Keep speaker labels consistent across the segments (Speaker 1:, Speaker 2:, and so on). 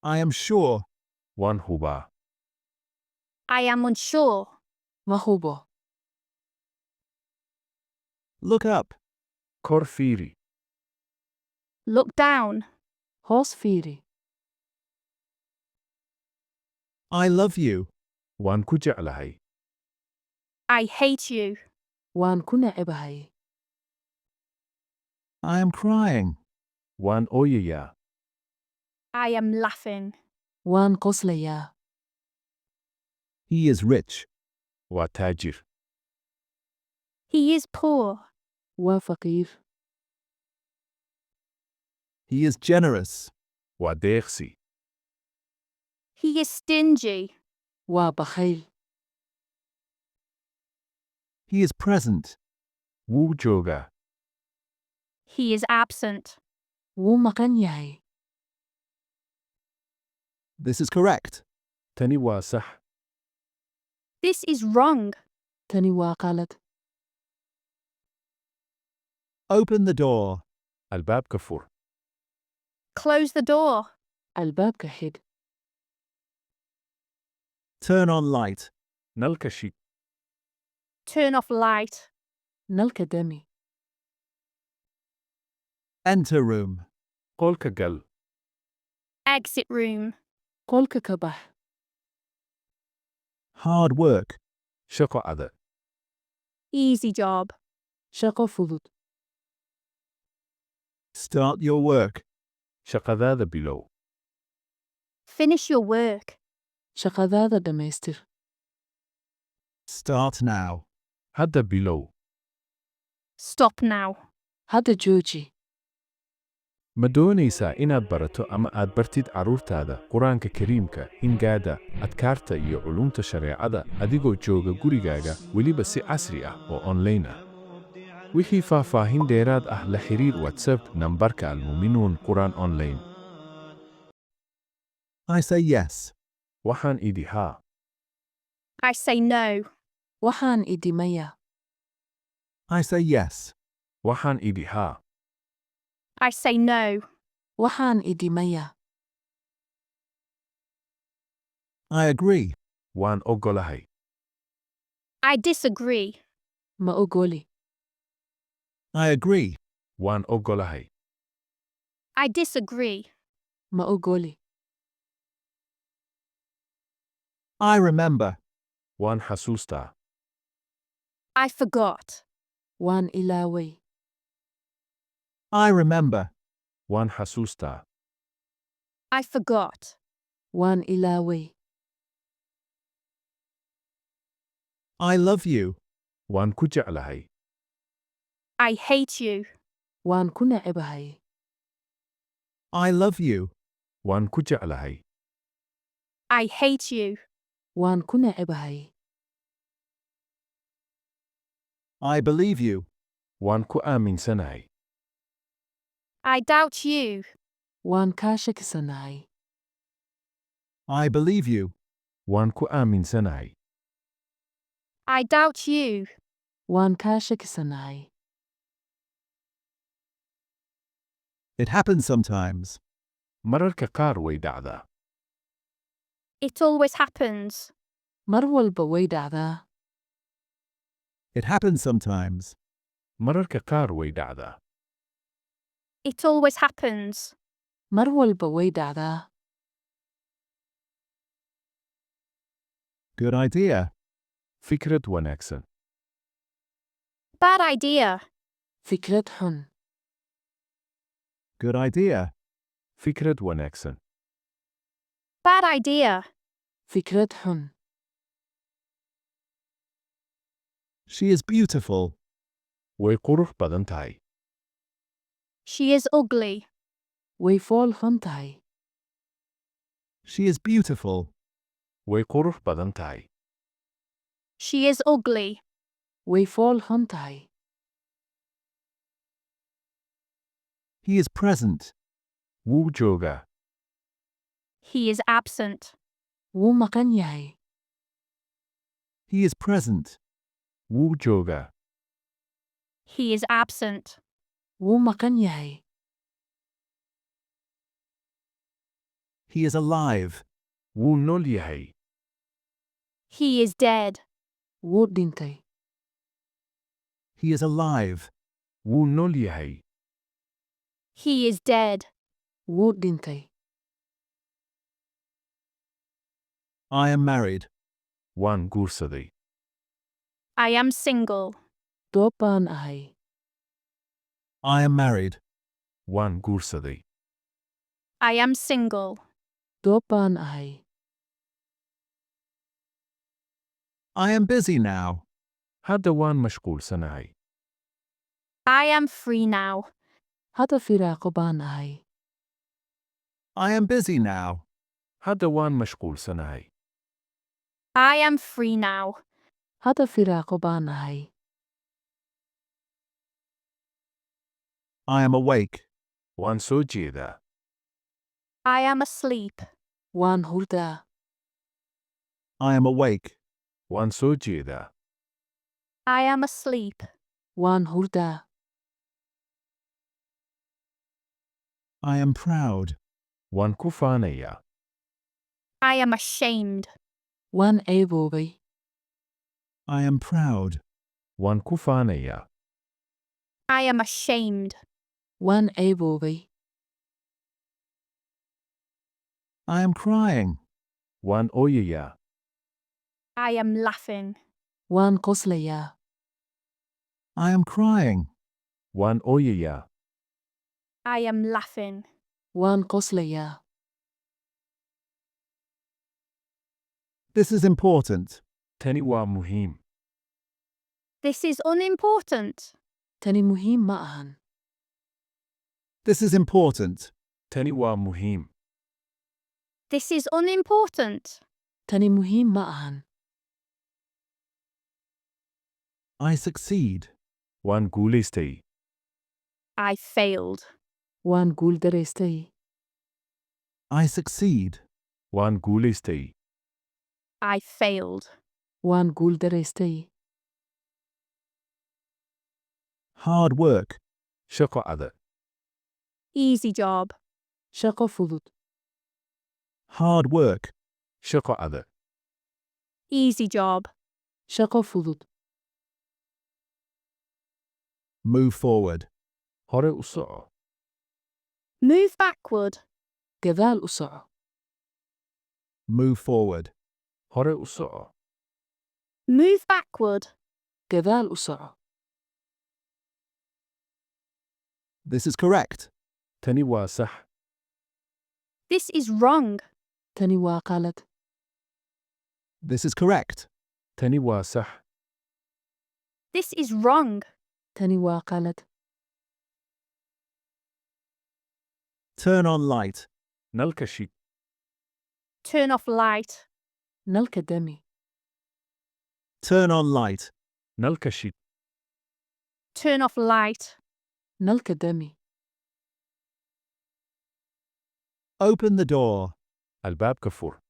Speaker 1: I am sure.
Speaker 2: Waan hubaa.
Speaker 3: I am unsure.
Speaker 4: Ma hubo.
Speaker 1: Look up.
Speaker 2: Kor fiiri.
Speaker 3: Look down.
Speaker 4: Hoos fiiri.
Speaker 1: I love you.
Speaker 2: Waan ku jeclahay.
Speaker 3: I hate you.
Speaker 4: Waan ku necebahay.
Speaker 1: I am crying.
Speaker 2: Waan ooyayaa.
Speaker 3: I am laughing.
Speaker 4: Waan qoslayaa.
Speaker 1: He is rich.
Speaker 2: Waa taajir.
Speaker 3: He is poor.
Speaker 4: Waa faqiir.
Speaker 1: He is generous.
Speaker 2: Waa deeqsi.
Speaker 3: He is stingy.
Speaker 4: Waa bakhayl.
Speaker 1: He is present.
Speaker 2: Wuu joogaa.
Speaker 3: He is absent.
Speaker 4: Wuu maqan yahay.
Speaker 1: This is correct.
Speaker 2: Tani waa sax.
Speaker 3: This is wrong.
Speaker 4: Tani waa qalad.
Speaker 1: Open the door.
Speaker 2: Albaabka fur.
Speaker 3: Close the door.
Speaker 4: Albaabka xidh.
Speaker 1: Turn on light.
Speaker 2: Nalka shig.
Speaker 3: Turn off light.
Speaker 4: Nalka dami.
Speaker 1: Enter room.
Speaker 2: Qolka gal.
Speaker 3: Exit room.
Speaker 4: Qolka ka bax.
Speaker 1: Hard work.
Speaker 2: Shaqo adag.
Speaker 3: Easy job.
Speaker 4: Shaqo fudud.
Speaker 1: Start your work.
Speaker 2: Shaqadaada bilow.
Speaker 3: Finish your work.
Speaker 4: Shaqadaada dhammaystir.
Speaker 1: Start now.
Speaker 2: Hadda bilow.
Speaker 3: Stop now.
Speaker 4: Hadda jooji.
Speaker 2: Ma doonaysaa inaad barato ama aad bartid carruurtaada Qur'aanka Kariimka, Hingaada, adkaarta iyo culumta shareecada adigoo jooga gurigaaga weliba si casri ah oo online ah. Wixii faahfaahin dheeraad ah la xiriir WhatsApp nambarka Almuminuun Qur'aan Online.
Speaker 1: I say yes.
Speaker 2: Waxaan idhi haa.
Speaker 3: I say no.
Speaker 4: Waxaan idhi maya.
Speaker 1: I say yes.
Speaker 2: Waxaan idhi haa.
Speaker 3: I say no.
Speaker 4: Waxaan idhi maya.
Speaker 1: I agree.
Speaker 2: Waan oggolahay.
Speaker 3: I disagree.
Speaker 4: Ma ogoli.
Speaker 1: I agree.
Speaker 2: Waan oggolahay.
Speaker 3: I disagree.
Speaker 4: Ma ogoli.
Speaker 1: I remember.
Speaker 2: Waan xasuustaa.
Speaker 3: I forgot.
Speaker 4: Waan ilaaway.
Speaker 1: I remember.
Speaker 2: Waan xasuustaa.
Speaker 3: I forgot.
Speaker 4: Waan ilaaway.
Speaker 1: I love you.
Speaker 2: Waan ku jeclahay.
Speaker 3: I hate you.
Speaker 4: Waan ku necebahay.
Speaker 1: I love you.
Speaker 2: Waan ku jeclahay.
Speaker 3: I hate you.
Speaker 4: Waan ku necebahay.
Speaker 1: I believe you.
Speaker 2: Waan ku aaminsanahay.
Speaker 3: I doubt you.
Speaker 4: Waan kaa shakisanahay.
Speaker 1: I believe you.
Speaker 2: Waan ku aaminsanahay.
Speaker 3: I doubt you.
Speaker 4: Waan kaa shakisanahay.
Speaker 1: It happens sometimes.
Speaker 2: Mararka qaar way dhacdaa.
Speaker 3: It always happens.
Speaker 4: Mar walba way dhacdaa.
Speaker 1: It happens sometimes.
Speaker 2: Mararka qaar way dhacdaa.
Speaker 3: It always happens.
Speaker 4: Mar walba way dhacdaa.
Speaker 1: Good idea.
Speaker 2: Fikrad wanaagsan.
Speaker 3: Bad idea.
Speaker 4: Fikrad xun.
Speaker 1: Good idea.
Speaker 2: Fikrad wanaagsan.
Speaker 3: Bad idea.
Speaker 4: Fikrad xun.
Speaker 1: She is beautiful.
Speaker 2: Way qurux badan tahay.
Speaker 3: She is ugly.
Speaker 4: Way fool xun tahay.
Speaker 1: She is beautiful.
Speaker 2: Way qurux badan tahay.
Speaker 3: She is ugly.
Speaker 4: Way fool xun tahay.
Speaker 1: He is present.
Speaker 2: Wuu joogaa.
Speaker 3: He is absent.
Speaker 4: Wuu maqan yahay.
Speaker 1: He is present.
Speaker 2: Wuu joogaa.
Speaker 3: He is absent.
Speaker 4: Wuu maqan yahay.
Speaker 1: He is alive.
Speaker 2: Wuu nool yahay.
Speaker 3: He is dead.
Speaker 4: Wuu dhintay.
Speaker 1: He is alive.
Speaker 2: Wuu nool yahay.
Speaker 3: He is dead.
Speaker 4: Wuu dhintay.
Speaker 1: I am married.
Speaker 2: Waan guursaday.
Speaker 3: I am single.
Speaker 4: Doob baan ahay.
Speaker 1: I am married.
Speaker 2: Waan guursaday.
Speaker 3: I am single.
Speaker 4: Doob baan ahay.
Speaker 1: I am busy now.
Speaker 2: Hadda waan mashquulsanahay.
Speaker 3: I am free now.
Speaker 4: Hadda firaaqo baan ahay.
Speaker 1: I am busy now.
Speaker 2: Hadda waan mashquulsanahay.
Speaker 3: I am free now.
Speaker 4: Hadda firaaqo baan ahay.
Speaker 1: I am awake.
Speaker 2: Waan soo jeedaa.
Speaker 3: I am asleep.
Speaker 4: Waan hurdaa.
Speaker 1: I am awake.
Speaker 2: Waan soo jeedaa.
Speaker 3: I am asleep.
Speaker 4: Waan hurdaa.
Speaker 1: I am proud.
Speaker 2: Waan ku faanayaa.
Speaker 3: I am ashamed.
Speaker 4: Waan eeboobay.
Speaker 1: I am proud.
Speaker 2: Waan ku faanayaa.
Speaker 3: I am ashamed.
Speaker 4: Waan eeboobay.
Speaker 1: I am crying.
Speaker 2: Waan ooyayaa.
Speaker 3: I am laughing.
Speaker 4: Waan qoslayaa.
Speaker 1: I am crying.
Speaker 2: Waan ooyayaa.
Speaker 3: I am laughing.
Speaker 4: Waan qoslayaa.
Speaker 1: This is important.
Speaker 2: Tani waa muhiim.
Speaker 3: This is unimportant.
Speaker 4: Tani muhiim ma ahan.
Speaker 1: This is important.
Speaker 2: Tani waa muhiim.
Speaker 3: This is unimportant.
Speaker 4: Tani muhiim ma ahan.
Speaker 1: I succeed.
Speaker 2: Waan guulaystay.
Speaker 3: I failed.
Speaker 4: Waan guuldareystay.
Speaker 1: I succeed.
Speaker 2: Waan guulaystay.
Speaker 3: I failed.
Speaker 4: Waan guuldareystay.
Speaker 1: Hard work.
Speaker 2: Shaqo adag.
Speaker 3: Easy job.
Speaker 4: Shaqo fudud.
Speaker 1: Hard work.
Speaker 2: Shaqo adag.
Speaker 3: Easy job.
Speaker 4: Shaqo fudud.
Speaker 1: Move forward.
Speaker 2: Hore u soco.
Speaker 3: Move backward.
Speaker 4: Gadaal u soco.
Speaker 1: Move forward.
Speaker 2: Hore u soco.
Speaker 3: Move backward.
Speaker 4: Gadaal u soco.
Speaker 1: This is correct.
Speaker 2: Tani waa sax.
Speaker 3: This is wrong.
Speaker 4: Tani waa qalad.
Speaker 1: This is correct.
Speaker 2: Tani waa sax.
Speaker 3: This is wrong.
Speaker 4: Tani waa qalad.
Speaker 1: Turn on light.
Speaker 2: Nalka shid.
Speaker 3: Turn off light.
Speaker 4: Nalka dami.
Speaker 1: Turn on light.
Speaker 2: Nalka shid.
Speaker 3: Turn off light.
Speaker 4: Nalka dami.
Speaker 1: Open the door.
Speaker 2: Albaabka fur.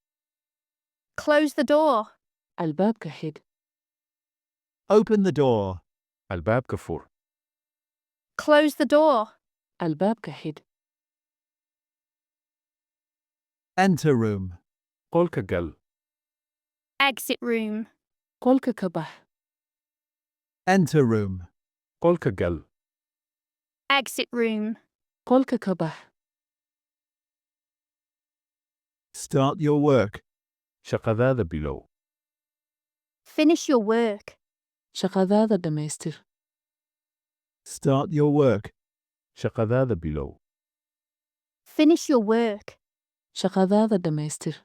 Speaker 3: Close the door.
Speaker 4: Albaabka xidh.
Speaker 1: Open the door.
Speaker 2: Albaabka fur.
Speaker 3: Close the door.
Speaker 4: Albaabka xidh.
Speaker 1: Enter room.
Speaker 2: Qolka gal.
Speaker 3: Exit room.
Speaker 4: Qolka ka bax.
Speaker 1: Enter room.
Speaker 2: Qolka gal.
Speaker 3: Exit room.
Speaker 4: Qolka ka bax.
Speaker 1: Start your work.
Speaker 2: Shaqadaada bilow.
Speaker 3: Finish your work.
Speaker 4: Shaqadaada dhammaystir.
Speaker 1: Start your work.
Speaker 2: Shaqadaada bilow.
Speaker 3: Finish your work.
Speaker 4: Shaqadaada dhammaystir.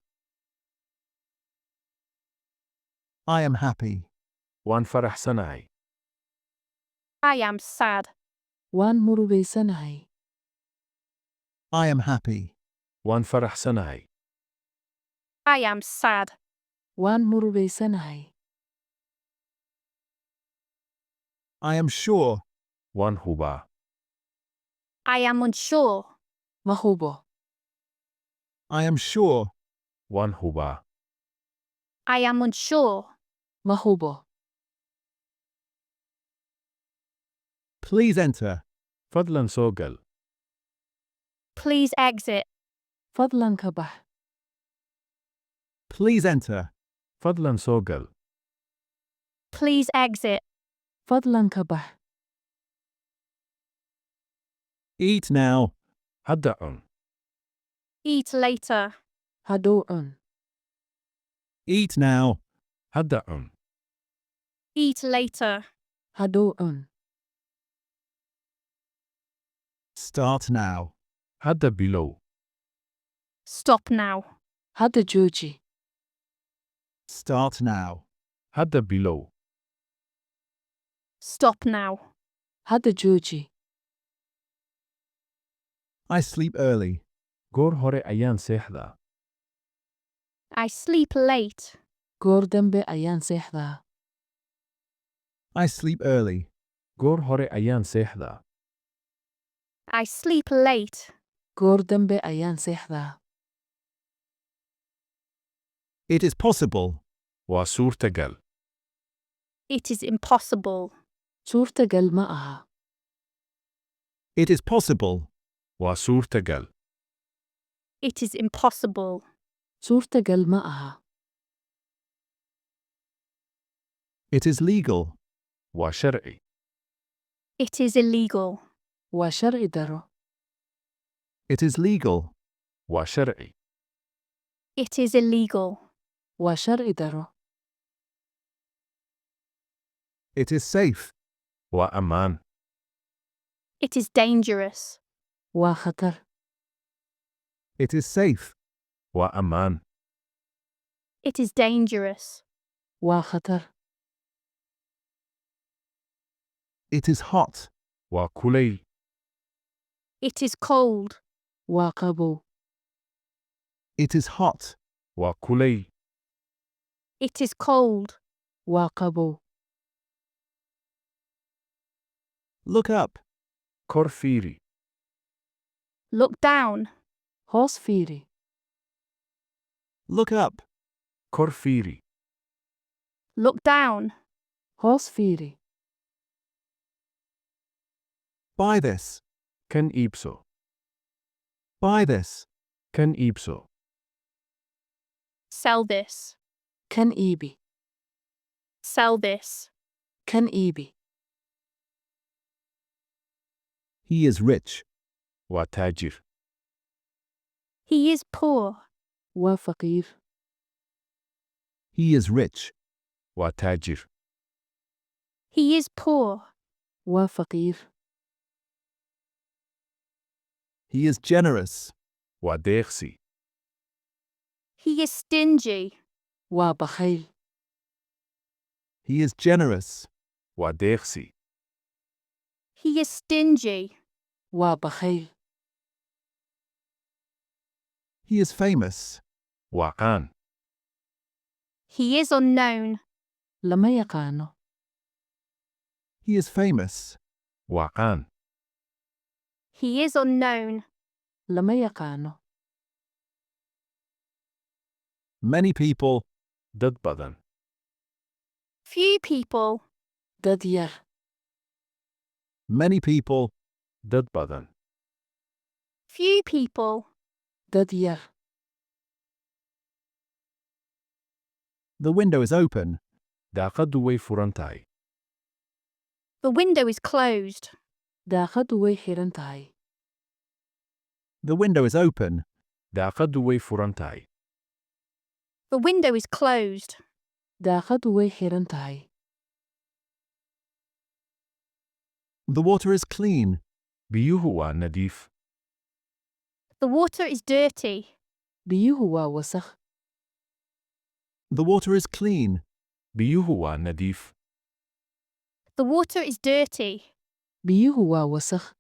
Speaker 1: I am happy.
Speaker 2: Waan faraxsanahay.
Speaker 3: I am sad.
Speaker 4: Waan murugaysanahay.
Speaker 1: I am happy.
Speaker 2: Waan faraxsanahay.
Speaker 3: I am sad.
Speaker 4: Waan murugaysanahay.
Speaker 1: I am sure.
Speaker 2: Waan hubaa.
Speaker 3: I am unsure.
Speaker 4: Ma hubo.
Speaker 1: I am sure.
Speaker 2: Waan hubaa.
Speaker 3: I am unsure.
Speaker 4: Ma hubo.
Speaker 1: Please enter.
Speaker 2: Fadlan soo gal.
Speaker 3: Please exit.
Speaker 4: Fadlan ka bax.
Speaker 1: Please enter.
Speaker 2: فضلا soo gal.
Speaker 3: Please exit.
Speaker 4: فضلاً كبح.
Speaker 1: Eat now.
Speaker 2: hadda cun.
Speaker 3: Eat later.
Speaker 4: هدوء.
Speaker 1: Eat now.
Speaker 2: hadda cun.
Speaker 3: Eat later.
Speaker 4: هدوء.
Speaker 1: Start now.
Speaker 2: hadda bilow.
Speaker 3: Stop now.
Speaker 4: هذا جوجي.
Speaker 1: Start now.
Speaker 2: hadda bilow.
Speaker 3: Stop now.
Speaker 4: هذا جوجي.
Speaker 1: I sleep early.
Speaker 2: goor hore ayaan seexdaa.
Speaker 3: I sleep late.
Speaker 4: goor dambe ayaan seexdaa.
Speaker 1: I sleep early.
Speaker 2: goor hore ayaan seexdaa.
Speaker 3: I sleep late.
Speaker 4: goor dambe ayaan seexdaa.
Speaker 1: It is possible.
Speaker 2: waa suurtagal.
Speaker 3: It is impossible.
Speaker 4: suurtagal ma aha.
Speaker 1: It is possible.
Speaker 2: waa suurtagal.
Speaker 3: It is impossible.
Speaker 4: suurtagal ma aha.
Speaker 1: It is legal.
Speaker 2: waa sharci.
Speaker 3: It is illegal.
Speaker 4: waa sharci daro.
Speaker 1: It is legal.
Speaker 2: waa sharci.
Speaker 3: It is illegal.
Speaker 4: waa sharci daro.
Speaker 1: It is safe.
Speaker 2: waa ammaan.
Speaker 3: It is dangerous.
Speaker 4: waa khatar.
Speaker 1: It is safe.
Speaker 2: waa ammaan.
Speaker 3: It is dangerous.
Speaker 4: waa khatar.
Speaker 1: It is hot.
Speaker 2: waa kulayl.
Speaker 3: It is cold.
Speaker 4: waa qabow.
Speaker 1: It is hot.
Speaker 2: waa kulayl.
Speaker 3: It is cold.
Speaker 4: waa qabow.
Speaker 1: Look up.
Speaker 2: kor fiiri.
Speaker 3: Look down.
Speaker 4: hoos fiiri.
Speaker 1: Look up.
Speaker 2: kor fiiri.
Speaker 3: Look down.
Speaker 4: hoos fiiri.
Speaker 1: Buy this.
Speaker 2: kan iibso.
Speaker 1: Buy this.
Speaker 2: kan iibso.
Speaker 3: Sell this.
Speaker 4: kan iibi.
Speaker 3: Sell this.
Speaker 4: kan iibi.
Speaker 1: He is rich.
Speaker 2: waa taajir.
Speaker 3: He is poor.
Speaker 4: waa faqiir.
Speaker 1: He is rich.
Speaker 2: waa taajir.
Speaker 3: He is poor.
Speaker 4: waa faqiir.
Speaker 1: He is generous.
Speaker 2: waa deeqsi.
Speaker 3: He is stingy.
Speaker 4: waa bakhayl.
Speaker 1: He is generous.
Speaker 2: waa deeqsi.
Speaker 3: He is stingy.
Speaker 4: waa bakhayl.
Speaker 1: He is famous.
Speaker 2: waa caan.
Speaker 3: He is unknown.
Speaker 4: lama yaqaano.
Speaker 1: He is famous.
Speaker 2: waa caan.
Speaker 3: He is unknown.
Speaker 4: lama yaqaano.
Speaker 1: Many people.
Speaker 2: dad badan.
Speaker 3: Few people.
Speaker 4: dad yar.
Speaker 1: Many people.
Speaker 2: dad badan.
Speaker 3: Few people.
Speaker 4: dad yar.
Speaker 1: The window is open.
Speaker 2: daaqaddu way furan tahay.
Speaker 3: The window is closed.
Speaker 4: daaqaddu way xiran tahay.
Speaker 1: The window is open.
Speaker 2: daaqaddu way furan tahay.
Speaker 3: The window is closed.
Speaker 4: daaqaddu way xiran tahay.
Speaker 1: The water is clean.
Speaker 2: biyuhu waa nadiif.
Speaker 3: The water is dirty.
Speaker 4: biyuhu waa wasakh.
Speaker 1: The water is clean.
Speaker 2: biyuhu waa nadiif.
Speaker 3: The water is dirty.
Speaker 4: biyuhu waa wasakh.